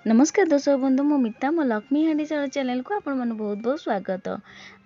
नमस्कार दर्शक बंधु मो मिता मो लक्ष्मी हांडी चाल चैनल को आपण मन बहुत बहुत स्वागत।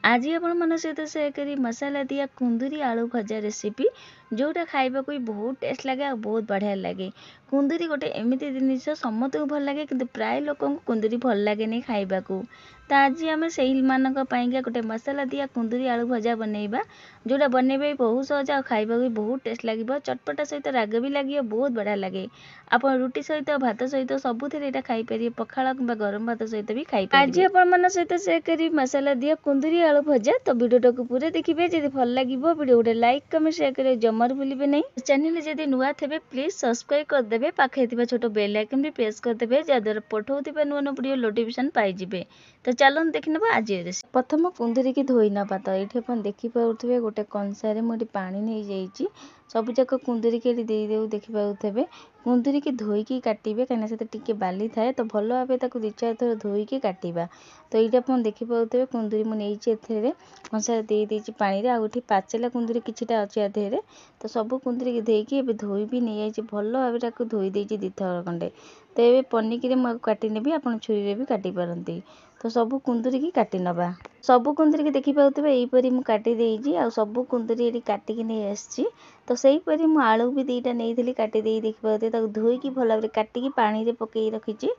आज आपण मन सहित शेयर करी मसाला दिया कुंदूरी आलू भजा रेसिपी जोटा खाइबा को बहुत टेस्ट लगे और बहुत बढ़िया लगे। कुंदूरी गोटे एमती जिनिस समस्त को भल लगे किंतु प्राय लोक कुंदूरी भल लगे नहीं खाइबा को। तो आज आम से मानक गोटे मसाला दिया कुंदूरी आलू भजा बनइबा जोटा बनइबा बहुत सहज और खाइबा भी बहुत टेस्ट लगे। चटपटा सहित राग भी लगे बहुत बढ़िया लगे। आप रुटी सहित भात सहित सबुथिरे एटा खाई पारे पखाल किंबा गरम भात सहित भी खाई पारे। आज आपण मन सहित शेयर करी मसाला दिया कुंदूरी आलू भजा। तो वीडियो को पूरा देखिए जदि भल लागिवो वीडियो गोटे लाइक कमेंट शेयर करे जमार भूलिबे नहीं। चैनल जदि नुआ थेबे प्लीज सब्सक्राइब कर देबे पाखे थिबा छोट बेल आइकन भी प्रेस कर देबे जाद्वारा पठौथिबा नुआ नुआ वीडियो नोटिफिकेशन पाई जिवे। तो चलन देखिनबा आज रेसिपी। प्रथम कुंदूरी की धोई नबा। तो एठी अपन देखि पाउथबे गोटे कंसारे मोटी पानी नै जाईची सब जाक कुंदूरी के दे देउ देखि पाउथबे। कुंदूरी की धोईकी काटिबे कहीं से टिके बाली थाए तो भल भाव ताकू 2-4 थर धोईकी काटिबा। तो ये आप देखि पाउथबे कुंदूरी मु नेइची एथरे कंसारे दे देइची पानी रे। आउठी पाचेला कुंदूरी किछिटा अछि आधेरे। तो सब कुंदूरी की धोईकी एबे धोई भी नै आइची भल भाव ताकू धोई देइची 2 थर खंडे। तो एबे पनिकी रे मु काटि नेबी आपण छुरी रे भी काटि पारंती। तो सब कुंदूरी की काटि नबा। सब कुंदूरी की देखि पाउथबे एई परी मु काटि देइची आ सब कुंदूरी एडी काटि कि नै आछि। तो सही परी मु आलू भी 2टा नेइथिली काटि देई देखि पाउथे ताकू धोईकी भल भाव काटि की पानी रे पकेई रखिची।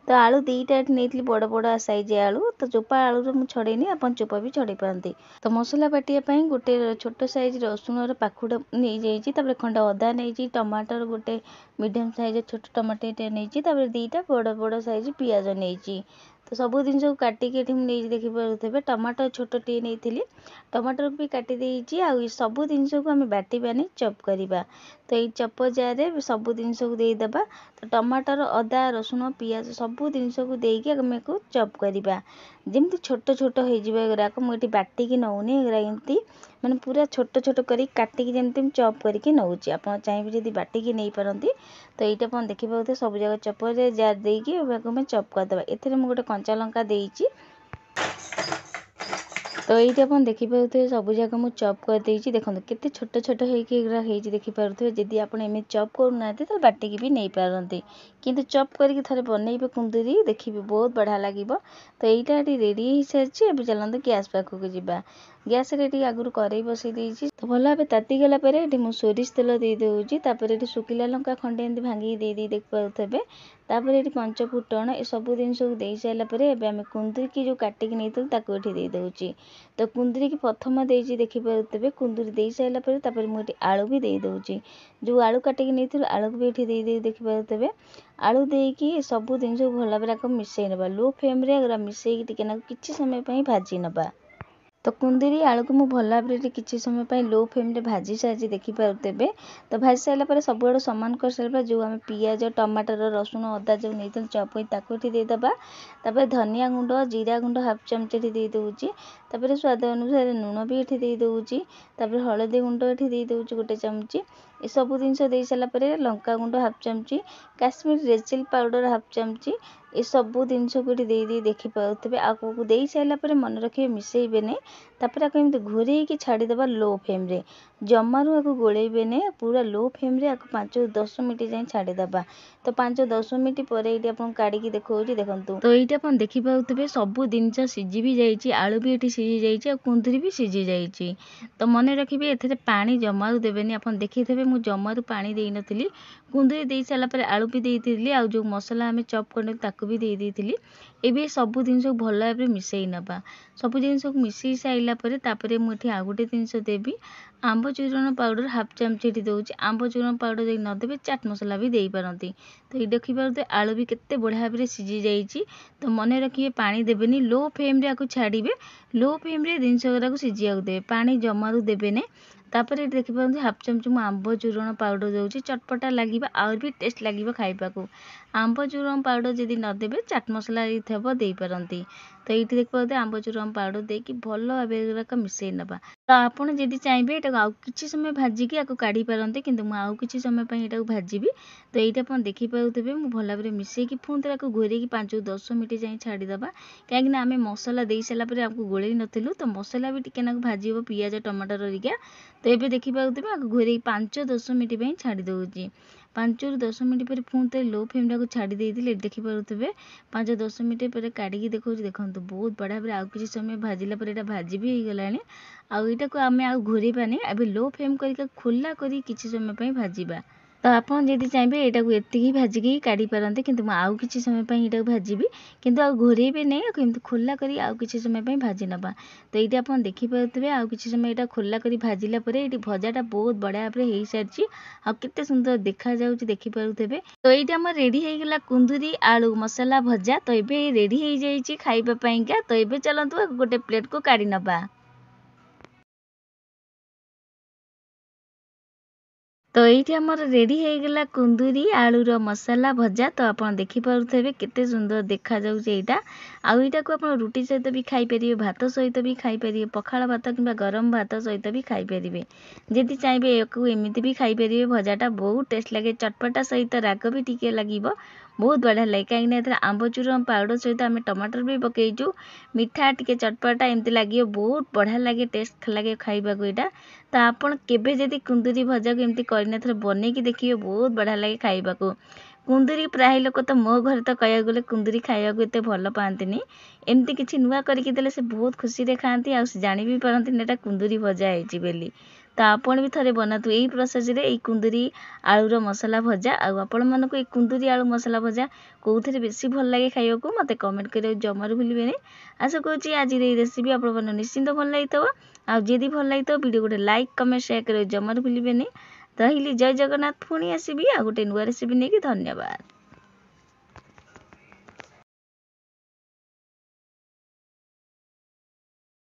तो आलू 2टा नेइथिली बड़ बड़ साइज आलू। तो चोपा आलू रे मु छडेनी आपण चोपा भी छडे पारंती। तो मसला बाटिया पई गोटे छोटो साइज रसुण रो पाखुडा नै जाईची तापर खंडा अदा नेइची टमाटर गोटे मीडियम साइज छोटो टमाटर नेइची तापर 2टा बड़ बड़ साइज पियाज नेइची। तो सब जिनस को काटिक नहीं देखी पारे टमाटर छोट टे नहीं टमाटर भी काटी देइची आ सब जिनस को आम बाटिबानी चॉप करवा। तो ये चॉप जार सब जिनस को देदेबा। तो टमाटर अदा रसुण पियाज सब जिनस को देकी आम को चॉप करवा जमी छोट छोट होराक मुझे बाटिकी नौनी एमती मैंने पूरा छोट छोट कर काटिकी जमी चॉप करके नौची। आप चाहिए जब बाटिकी नहीं पारती तो यहाँ देखी पाते सब जगह चॉपर जार देकी चॉप करदे। एथे मुझे गोटे कंचा लंका देइची। तो ये आप देखी पारे सब जगह मुझे चॉप कर देइची। देखो केते छोट छोट होगी देखी पारे जदि आप एम चॉप करूना तो बाटिकी भी नहीं पारती किंतु चॉप करके थोड़े बनइबे कुंदूरी देखिए बहुत बढ़िया लगे। तो यहाँ रेडी हो सारी अब चलते गैस पाखक जावा। गैस रे आगुरी कड़े बसई देइची। तो भल भाव तातीगला मुझे सोरिष तेल दे दूँगी तापर ये शुखिला लंका खंडे एमती भांगी दे देख पारे तापर ये पंच फुटण ए सब जिन को दे सारापर एम कुंदूरी की जो काटिक नहीं ये दे दूँगी। तो कुंदूरी की प्रथम देजी देखी पारे कुंदूरी दे सारापर मुझे आलू भी दे दूँगी। जो आलू काटिक नहीं आलू भी ये दे देखी पारे आलू देकी सब जिन भल भाव मिसई नवा लो फ्लेम रे मिसई कि समय भाजी नवा। तो कुंदूरी आलू को मुझे भल भाव किसी समय लो फ्लेम रे भाजी सारी देखी पारे। तो भाजी सारापर सब सामान कर सारा जो आम पियाज टमाटर रसुण अदा जो नहीं चॉप कर देदेबा। तापर धनिया गुंड जीरा गुंड हाफ चामच दे दूँगी। तापर स्वाद अनुसार लुण भी ये दे दूँगी। तापर हलदी गुंड ये दे दूँगी गोटे चामच। ये सब जिनस दे सारापर लंका गुंड हाफ चामच Kashmir red chilli powder half चामच ये सब जिनस को दे देखी पारे। आपको दे सारापर मन रखिए मिसईबे नहीं तापर आपको घोरे की छाड़ीदेबा लो फ्लेम रे जमारू आपको गोलेबे नहीं पूरा लो फ्लेम रे 5-10 मिनट जाए छाड़ीदेबा। तो 5-10 मिनट पर ये काढ़ी देखो देखो। तो ये आप देखी पारे सब जिनस सीझी भी जाइए आलू भी ये सीझी जाइए कुंदूरी भी सीझी जाइए। तो मन रखिए एथे पानी जमारू देवेनि आप देखिए मुझे जमारू पानी दे नी कुंदूरी दे सारापर आलू भी देती आ जो मसला आम चॉप कर भी दे देती। एबे सब जिनस को भल भाव मिसई नवा सब जिनस को मिसई सारापर मुझे आउ गोटे जिनस देवी आंब चूरण पाउडर हाफ चामच ये दूँगी। आंब चूरण पाउडर जब नदेवे चाट मसला भी दे पारती। तो ये देखी पारे आलू भी केते बढ़िया भाव सीझी जाइए। तो मन रखिए पानी देवेनि लो फ्लेम रे आपको छाड़िबे लो फ्लेम रे जिनस गुड़ा सीझा देवे पानी जमारू देवे नहीं। तापर ये देखी पारे हाफ चामच मुझे आंब चूरण पाउडर दूँगी चटपटा लगे आउर भी टेस्ट लगे खाइबा। आंब चूरण पाउडर जदि नदेवे चाट मसला थे दे पारती। तो ये देख पाते आंब चूरण पाउडर देकी भल भाव मिसई नवा। तो आपड़ जदि चाहिए ये आउ कि समय भाजिकी आपको काढ़ी पारते कि आउ कि समय यहाँ भाजी। तो ये आप देखी पारे मुझे भल भाव मिसईकी पुणी थे घोरेकी 5-10 मिनट जाए छाड़ीदेबा कहीं आम मसला दे सारापर आपको गोलई नुँ। तो मसला भी टिके भाजी पियाज टमाटर रिका। तो ये देखी पारे घोरे 5-10 मिनट छाड़ी दूँगी। 5 ରୁ 10 मिनिट पर पुणी थे लो फ्लेम टाक छाड़ी देते देखिपे 5-10 मिनिट पर काढ़ी देखो देखो बहुत बढ़िया भाव आउ कि समय भाजिला पर यहाँ भाजी भी हो गला आईटा को आम आउ घोरबानी अब लो फ्लेम कर खोला कर किसी समय भाजवा तो आपन जदि चाहिए यहाँ एतिकी भाजिकी काढ़ी पारते कि आउ कि समय यहाँ भाजबी किंतु आउ घोरेबे नहीं किंतु खोला करी आउ किसी समय भाजी नबा तो ये आप देखिपे आउ किसी समय यहाँ खोला करी भाजिला परे ये भजाटा बहुत बढ़िया भाव हो सारी आ केते सुंदर देखा जाउची देखिपे तो ये आम रेडी हो गला कुंदुरी आलू मसला भजा तो ये रेडी हो जाइए खाइबा पाइंका तो ये चलतु गोटे प्लेट को काढ़ी नबा। तो ये आमर रेडी हो गला कुंदुरी आलूर मसला भजा तो आप देखिपे केते सुंदर देखा जाइए आईटा को आप रुटी सहित भी खाईपर भात सहित भी खाईपर पखाल भात कि गरम भात सहित भी खाईपर जदि चाहिए या एमती भी खाईपर भजाटा बहुत टेस्ट लगे चटपटा सहित राग भी टिके लगे बहुत बढ़िया लगे कहीं आंबचूर पाउडर सहित आम टमाटर भी पकईचु मिठा टिके चटपटा एमती लगे बहुत बढ़िया लगे टेस्ट लगे खाइबा यहाँ तो आपन केबे जदि कुंदुरी भजा को एमती करना थोड़ा बनईकी देखिए बहुत बढ़िया लगे खाइबा कुंदुरी प्राय लोक तो मो घर तो कह गले कुंदुरी खाइबा को एते भल पाती एमती किसी नुआ करके देले से बहुत खुशी रे खाती आ जानी भी पारती एटा कुंदुरी भजा है बेली तो आपण भी थरे बनातु यही प्रोसेस रे यही कुंदुरी आलूर मसला भजा आपण मानक ये कुंदुरी आलू मसला भजा कौन बेसी भल लगे खाइबा को मते कमेंट करियो जमार भूलिबेनी आशा करूँ आज रेसिपी आपण निश्चिंत भल लगी आदि भल लगी वीडियो गोटे लाइक कमेंट शेयर करियो जमार भूलिबेनी रही जय जगन्नाथ पुणी आसबि आ गोटे नुआ रेसिपी नहीं धन्यवाद।